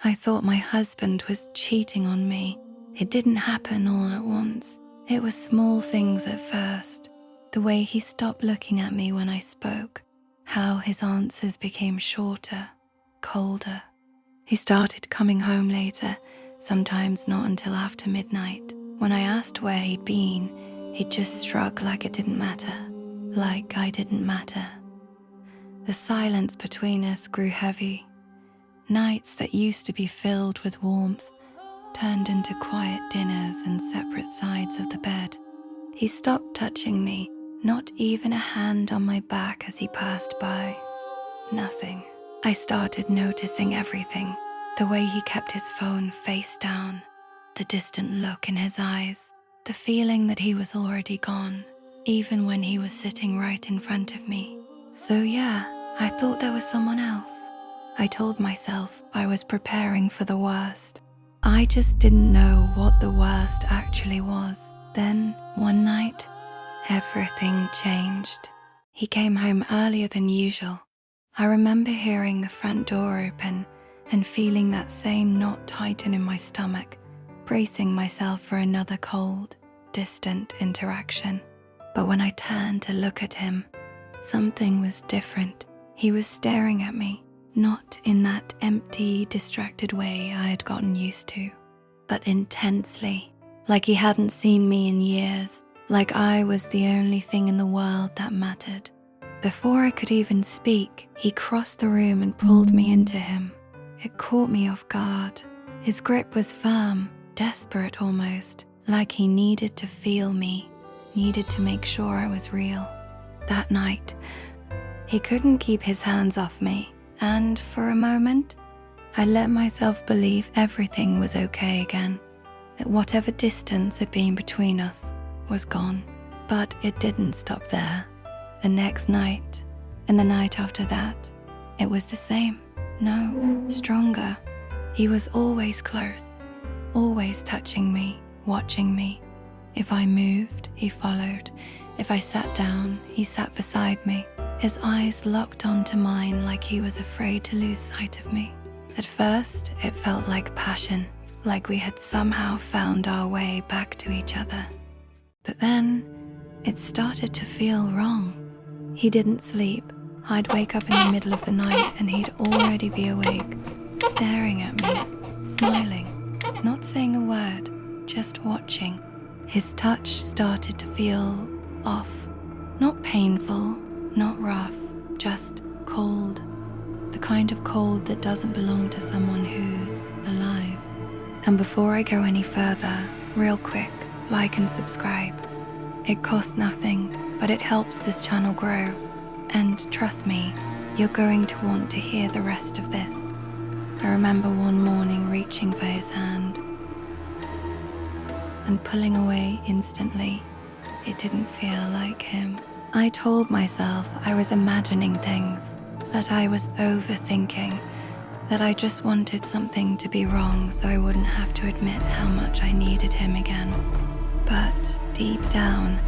I thought my husband was cheating on me. It didn't happen all at once. It was small things at first. The way he stopped looking at me when I spoke, how his answers became shorter, colder. He started coming home later, sometimes not until after midnight. When I asked where he'd been, he'd just shrug like it didn't matter, like I didn't matter. The silence between us grew heavy. Nights that used to be filled with warmth turned into quiet dinners and separate sides of the bed. He stopped touching me, not even a hand on my back as he passed by. Nothing. I started noticing everything. The way he kept his phone face down, the distant look in his eyes, the feeling that he was already gone, even when he was sitting right in front of me. So yeah, I thought there was someone else. I told myself I was preparing for the worst. I just didn't know what the worst actually was. Then, one night, everything changed. He came home earlier than usual. I remember hearing the front door open and feeling that same knot tighten in my stomach, bracing myself for another cold, distant interaction. But when I turned to look at him, something was different. He was staring at me, not in that empty, distracted way I had gotten used to, but intensely, like he hadn't seen me in years, like I was the only thing in the world that mattered. Before I could even speak, he crossed the room and pulled me into him. It caught me off guard. His grip was firm, desperate almost, like he needed to feel me, needed to make sure I was real. That night, he couldn't keep his hands off me, and for a moment, I let myself believe everything was okay again, that whatever distance had been between us was gone. But it didn't stop there. The next night, and the night after that, it was the same. No, stronger. He was always close, always touching me, watching me. If I moved, he followed. If I sat down, he sat beside me. His eyes locked onto mine like he was afraid to lose sight of me. At first, it felt like passion, like we had somehow found our way back to each other. But then, it started to feel wrong. He didn't sleep. I'd wake up in the middle of the night and he'd already be awake, staring at me, smiling, not saying a word, just watching. His touch started to feel off, not painful, not rough, just cold. The kind of cold that doesn't belong to someone who's alive. And before I go any further, real quick, like and subscribe. It costs nothing, but it helps this channel grow. And trust me, you're going to want to hear the rest of this. I remember one morning reaching for his hand and pulling away instantly. It didn't feel like him. I told myself I was imagining things, that I was overthinking, that I just wanted something to be wrong so I wouldn't have to admit how much I needed him again. But deep down,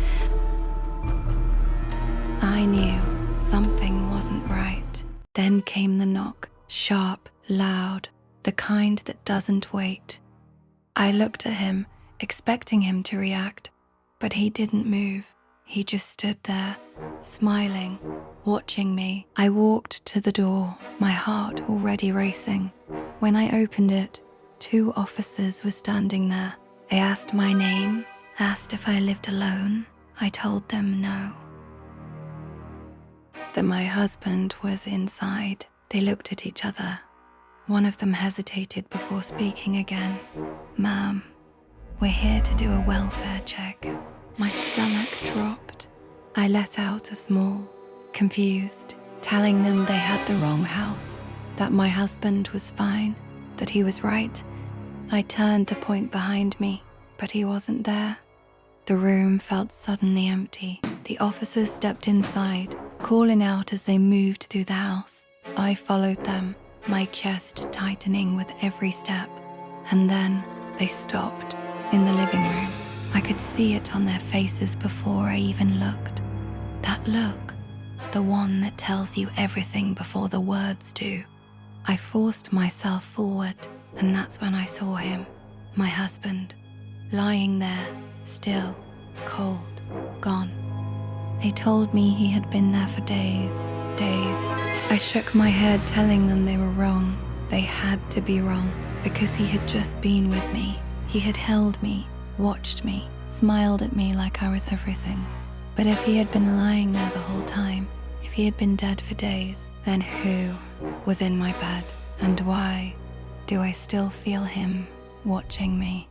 I knew something wasn't right. Then came the knock, sharp, loud, the kind that doesn't wait. I looked at him, expecting him to react, but he didn't move. He just stood there, smiling, watching me. I walked to the door, my heart already racing. When I opened it, 2 officers were standing there. They asked my name, asked if I lived alone. I told them no, that my husband was inside. They looked at each other. One of them hesitated before speaking again. "Ma'am, we're here to do a welfare check." My stomach dropped. I let out a small, confused, telling them they had the wrong house, that my husband was fine, that he was right. I turned to point behind me, but he wasn't there. The room felt suddenly empty. The officers stepped inside, calling out as they moved through the house. I followed them, my chest tightening with every step. And then they stopped in the living room. I could see it on their faces before I even looked. That look, the one that tells you everything before the words do. I forced myself forward, And that's when I saw him, my husband, lying there, still, cold, gone. They told me he had been there for days. I shook my head, telling them they were wrong. They had to be wrong, because he had just been with me. He had held me, watched me, smiled at me like I was everything. But if he had been lying there the whole time, if he had been dead for days, then who was in my bed? And why do I still feel him watching me?